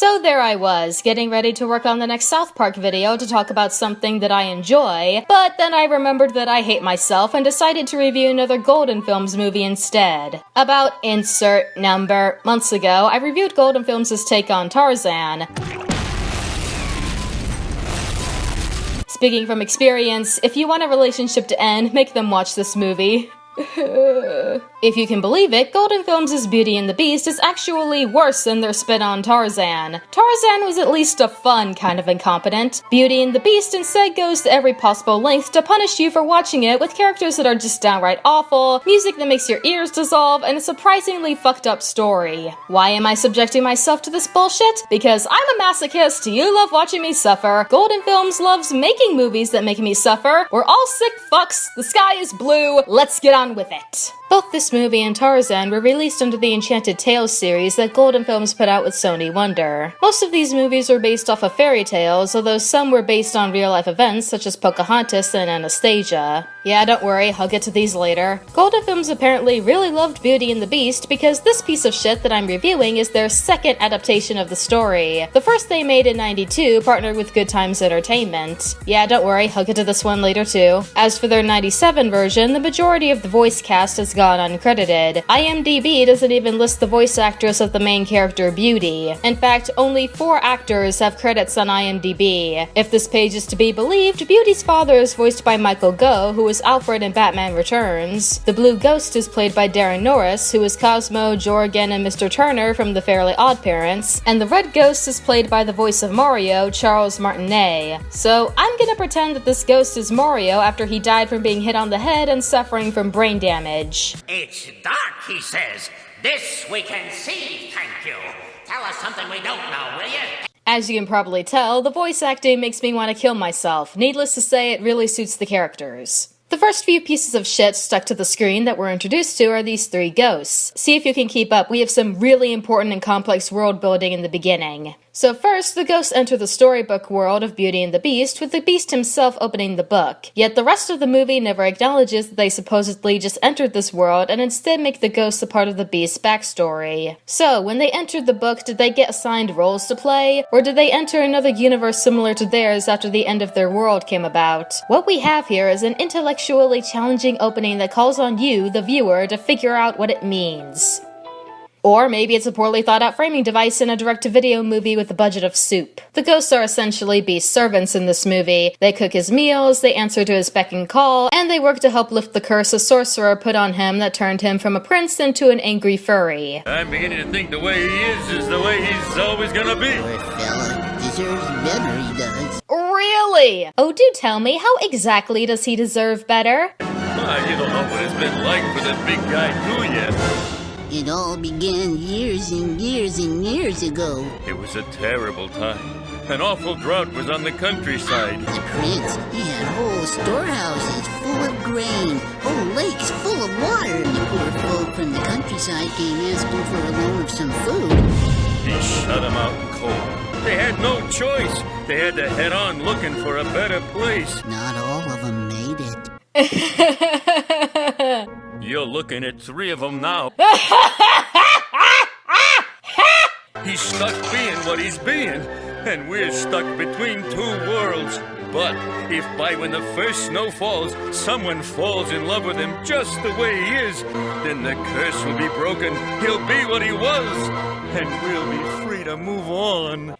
So there I was, getting ready to work on the next South Park video to talk about something that I enjoy, but then I remembered that I hate myself and decided to review another Golden Films movie instead. About insert number months ago, I reviewed Golden Films' take on Tarzan. Speaking from experience, if you want a relationship to end, make them watch this movie. If you can believe it, Golden Films' Beauty and the Beast is actually worse than their spin on Tarzan. Tarzan was at least a fun kind of incompetent. Beauty and the Beast instead goes to every possible length to punish you for watching it with characters that are just downright awful, music that makes your ears dissolve, and a surprisingly fucked up story. Why am I subjecting myself to this bullshit? Because I'm a masochist, you love watching me suffer, Golden Films loves making movies that make me suffer, we're all sick fucks, the sky is blue, let's get on with it. Both this movie and Tarzan were released under the Enchanted Tales series that Golden Films put out with Sony Wonder. Most of these movies were based off of fairy tales, although some were based on real-life events such as Pocahontas and Anastasia. Yeah, don't worry, I'll get to these later. Golden Films apparently really loved Beauty and the Beast because this piece of shit that I'm reviewing is their second adaptation of the story. The first they made in '92 partnered with Good Times Entertainment. Yeah, don't worry, I'll get to this one later too. As for their '97 version, the majority of the voice cast has gone uncredited. IMDb doesn't even list the voice actress of the main character Beauty. In fact, only 4 actors have credits on IMDb. If this page is to be believed, Beauty's father is voiced by Michael Gough, who is Alfred in Batman Returns. The Blue Ghost is played by Darren Norris, who is Cosmo, Jorgen, and Mr. Turner from The Fairly OddParents. And the Red Ghost is played by the voice of Mario, Charles Martinet. So I'm gonna pretend that this ghost is Mario after he died from being hit on the head and suffering from brain damage. It's dark, he says. This we can see, thank you. Tell us something we don't know, will you? As you can probably tell, the voice acting makes me want to kill myself. Needless to say, it really suits the characters. The first few pieces of shit stuck to the screen that we're introduced to are these 3 ghosts. See if you can keep up, we have some really important and complex world building in the beginning. So first, the ghosts enter the storybook world of Beauty and the Beast, with the Beast himself opening the book. Yet the rest of the movie never acknowledges that they supposedly just entered this world and instead make the ghosts a part of the Beast's backstory. So, when they entered the book, did they get assigned roles to play? Or did they enter another universe similar to theirs after the end of their world came about? What we have here is an intellectually challenging opening that calls on you, the viewer, to figure out what it means. Or maybe it's a poorly thought out framing device in a direct-to-video movie with a budget of soup. The ghosts are essentially Beast's servants in this movie. They cook his meals, they answer to his beck and call, and they work to help lift the curse a sorcerer put on him that turned him from a prince into an angry furry. I'm beginning to think the way he is the way he's always gonna be. Poor fella. Deserves better, he does. Really? Oh, do tell me, how exactly does he deserve better? You don't know what it's been like for the big guy, do ya? It all began years and years and years ago. It was a terrible time. An awful drought was on the countryside. The prince, he had whole storehouses full of grain, whole lakes full of water. The poor folk from the countryside came asking for a loan of some food. He shut them out cold. They had no choice. They had to head on looking for a better place. Not all of them made it. You're looking at 3 of them now. He's stuck being what he's being, and we're stuck between 2 worlds. But if by when the first snow falls, someone falls in love with him just the way he is, then the curse will be broken, he'll be what he was, and we'll be free to move on.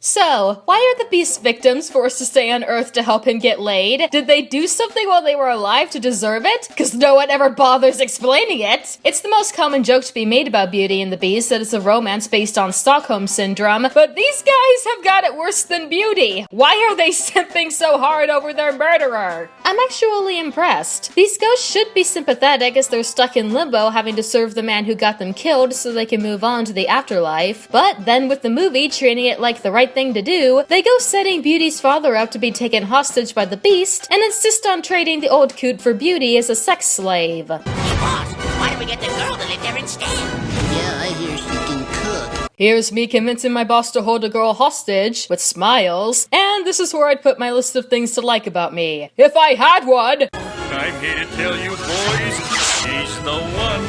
So, why are the Beast's victims forced to stay on Earth to help him get laid? Did they do something while they were alive to deserve it? Because no one ever bothers explaining it. It's the most common joke to be made about Beauty and the Beast that it's a romance based on Stockholm Syndrome, but these guys have got it worse than Beauty. Why are they simping so hard over their murderer? I'm actually impressed. These ghosts should be sympathetic as they're stuck in limbo having to serve the man who got them killed so they can move on to the afterlife. But then with the movie treating it like the right thing to do, they go setting Beauty's father up to be taken hostage by the Beast and insist on trading the old coot for Beauty as a sex slave. Hey, boss, why don't we get the girl to live there instead? Yeah, I hear she can cook. Here's me convincing my boss to hold a girl hostage, with smiles, and this is where I'd put my list of things to like about me. If I had one! I'm here to tell you boys, she's the one.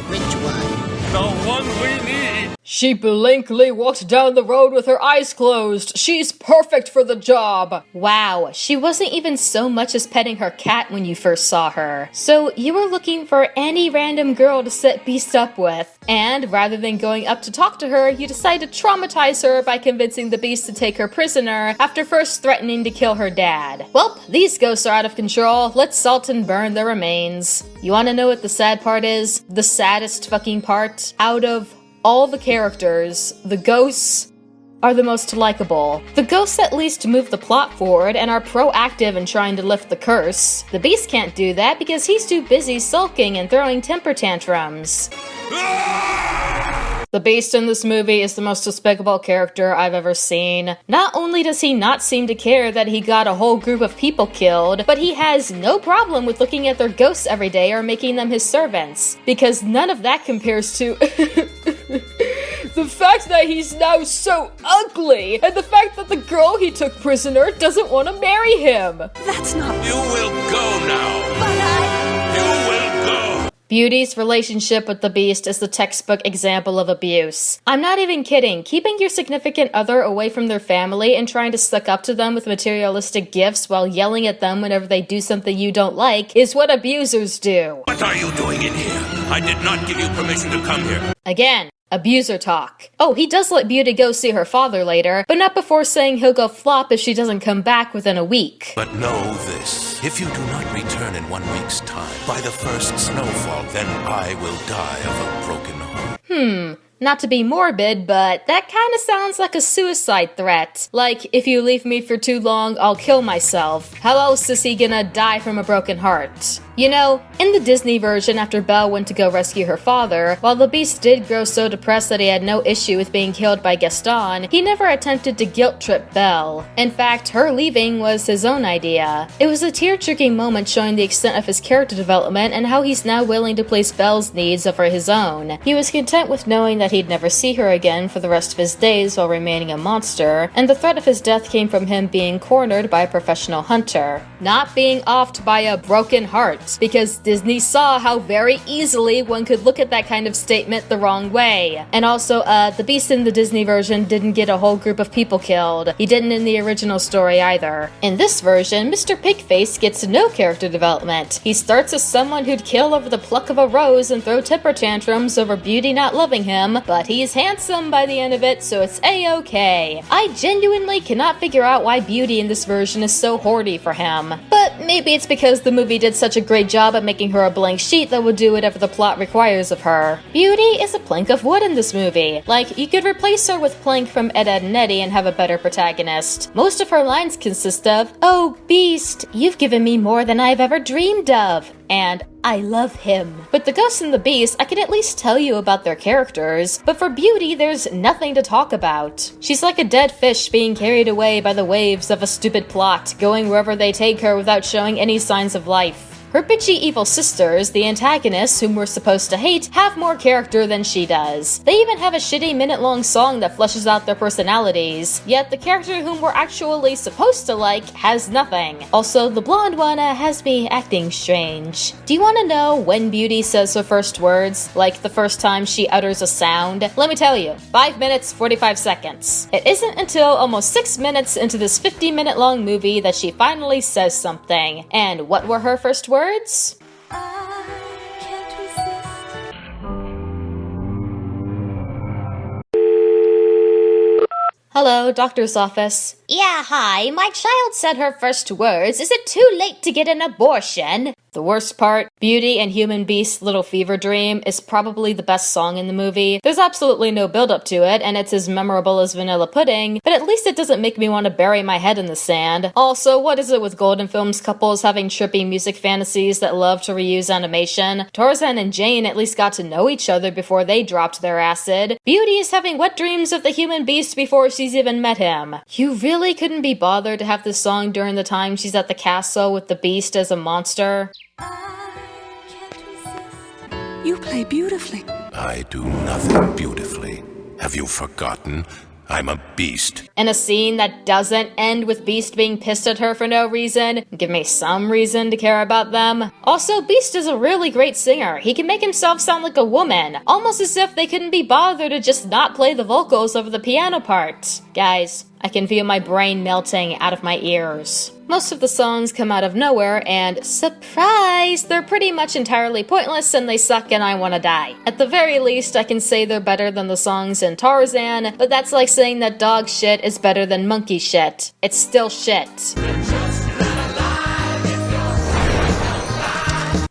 Which one? The one we need. She blankly walked down the road with her eyes closed. She's perfect for the job. Wow, she wasn't even so much as petting her cat when you first saw her. So you were looking for any random girl to set Beast up with. And rather than going up to talk to her, you decide to traumatize her by convincing the Beast to take her prisoner after first threatening to kill her dad. Well, these ghosts are out of control. Let's salt and burn their remains. You wanna know what the sad part is? The saddest fucking part? Out of all the characters, the ghosts are the most likable. The ghosts at least move the plot forward and are proactive in trying to lift the curse. The Beast can't do that because he's too busy sulking and throwing temper tantrums. The Beast in this movie is the most despicable character I've ever seen. Not only does he not seem to care that he got a whole group of people killed, but he has no problem with looking at their ghosts every day or making them his servants. Because none of that compares to the fact that he's now so ugly, and the fact that the girl he took prisoner doesn't want to marry him. That's not... You will go now. You will go. Beauty's relationship with the Beast is the textbook example of abuse. I'm not even kidding. Keeping your significant other away from their family and trying to suck up to them with materialistic gifts while yelling at them whenever they do something you don't like is what abusers do. What are you doing in here? I did not give you permission to come here. Again, abuser talk. Oh, he does let Beauty go see her father later, but not before saying he'll go flop if she doesn't come back within a week. But know this, if you do not return in 1 week's time, by the first snowfall, then I will die of a broken heart. Not to be morbid, but that kinda sounds like a suicide threat. Like, if you leave me for too long, I'll kill myself. How else is he gonna die from a broken heart? You know, in the Disney version, after Belle went to go rescue her father, while the Beast did grow so depressed that he had no issue with being killed by Gaston, he never attempted to guilt-trip Belle. In fact, her leaving was his own idea. It was a tear-jerking moment showing the extent of his character development and how he's now willing to place Belle's needs over his own. He was content with knowing that he'd never see her again for the rest of his days while remaining a monster, and the threat of his death came from him being cornered by a professional hunter, not being offed by a broken heart. Because Disney saw how very easily one could look at that kind of statement the wrong way. And also, the Beast in the Disney version didn't get a whole group of people killed. He didn't in the original story either. In this version, Mr. Pigface gets no character development. He starts as someone who'd kill over the pluck of a rose and throw temper tantrums over Beauty not loving him, but he's handsome by the end of it, so it's a-okay. I genuinely cannot figure out why Beauty in this version is so horny for him. But maybe it's because the movie did such a great job at making her a blank sheet that will do whatever the plot requires of her. Beauty is a plank of wood in this movie. Like, you could replace her with Plank from Ed, Edd n Eddy and have a better protagonist. Most of her lines consist of, "Oh, Beast, you've given me more than I've ever dreamed of," and "I love him." With the Ghost and the Beast, I can at least tell you about their characters, but for Beauty, there's nothing to talk about. She's like a dead fish being carried away by the waves of a stupid plot, going wherever they take her without showing any signs of life. Her bitchy evil sisters, the antagonists whom we're supposed to hate, have more character than she does. They even have a shitty minute-long song that fleshes out their personalities, yet the character whom we're actually supposed to like has nothing. Also, the blonde one has me acting strange. Do you want to know when Beauty says her first words? Like the first time she utters a sound? Let me tell you, 5 minutes, 45 seconds. It isn't until almost 6 minutes into this 50-minute-long movie that she finally says something. And what were her first words? I can't resist. Hello, doctor's office. Yeah, hi. My child said her first words. Is it too late to get an abortion? The worst part, Beauty and Human Beast's Little Fever Dream is probably the best song in the movie. There's absolutely no build-up to it, and it's as memorable as vanilla pudding, but at least it doesn't make me want to bury my head in the sand. Also, what is it with Golden Films couples having trippy music fantasies that love to reuse animation? Tarzan and Jane at least got to know each other before they dropped their acid. Beauty is having wet dreams of the Human Beast before she's even met him. You really couldn't be bothered to have this song during the time she's at the castle with the Beast as a monster? I can't resist. You play beautifully. I do nothing beautifully. Have you forgotten? I'm a beast. In a scene that doesn't end with Beast being pissed at her for no reason, give me some reason to care about them. Also, Beast is a really great singer. He can make himself sound like a woman, almost as if they couldn't be bothered to just not play the vocals over the piano part. Guys, I can feel my brain melting out of my ears. Most of the songs come out of nowhere, and surprise, they're pretty much entirely pointless and they suck and I wanna die. At the very least, I can say they're better than the songs in Tarzan, but that's like saying that dog shit is better than monkey shit. It's still shit.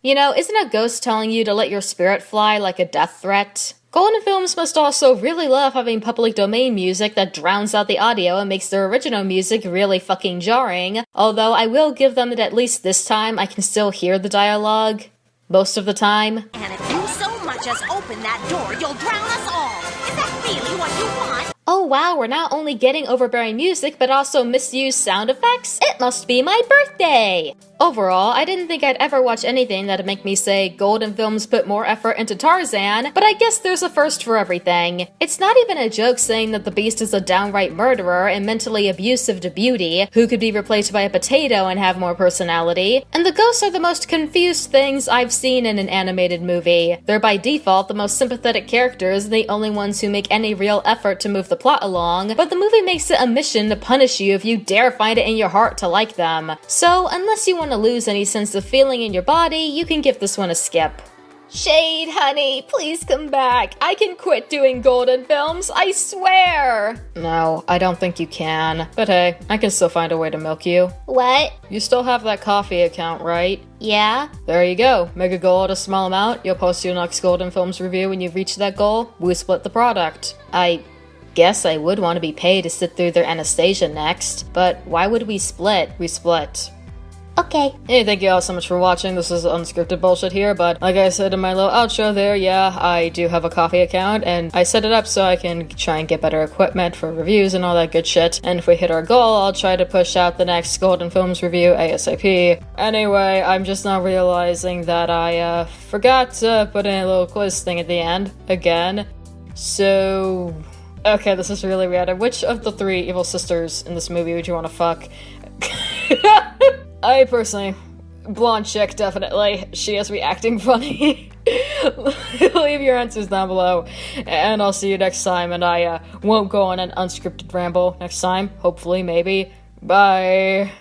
You know, isn't a ghost telling you to let your spirit fly like a death threat? Golden Films must also really love having public domain music that drowns out the audio and makes their original music really fucking jarring, although I will give them that at least this time I can still hear the dialogue. Most of the time. And if you so much as open that door, you'll drown us all. Is that really what you want? Oh wow, we're not only getting overbearing music, but also misused sound effects? It must be my birthday! Overall, I didn't think I'd ever watch anything that'd make me say Golden Films put more effort into Tarzan, but I guess there's a first for everything. It's not even a joke saying that the Beast is a downright murderer and mentally abusive to Beauty, who could be replaced by a potato and have more personality, and the ghosts are the most confused things I've seen in an animated movie. They're by default the most sympathetic characters and the only ones who make any real effort to move the plot along, but the movie makes it a mission to punish you if you dare find it in your heart to like them. So, unless you want to lose any sense of feeling in your body, you can give this one a skip. Shade, honey, please come back. I can quit doing Golden Films, I swear! No, I don't think you can. But hey, I can still find a way to milk you. What? You still have that coffee account, right? Yeah? There you go. Make a goal at a small amount, you'll post your next Golden Films review when you've reached that goal, we split the product. I guess I would want to be paid to sit through their Anastasia next, but why would we split? We split. Okay. Hey, thank you all so much for watching. This is unscripted bullshit here, but like I said in my little outro there, yeah, I do have a coffee account, and I set it up so I can try and get better equipment for reviews and all that good shit. And if we hit our goal, I'll try to push out the next Golden Films review ASAP. Anyway, I'm just now realizing that I forgot to put in a little quiz thing at the end again. So, okay, this is really random. Which of the three evil sisters in this movie would you want to fuck? I personally, blonde chick, definitely. She has me acting funny. Leave your answers down below, and I'll see you next time, and I won't go on an unscripted ramble next time. Hopefully, maybe. Bye.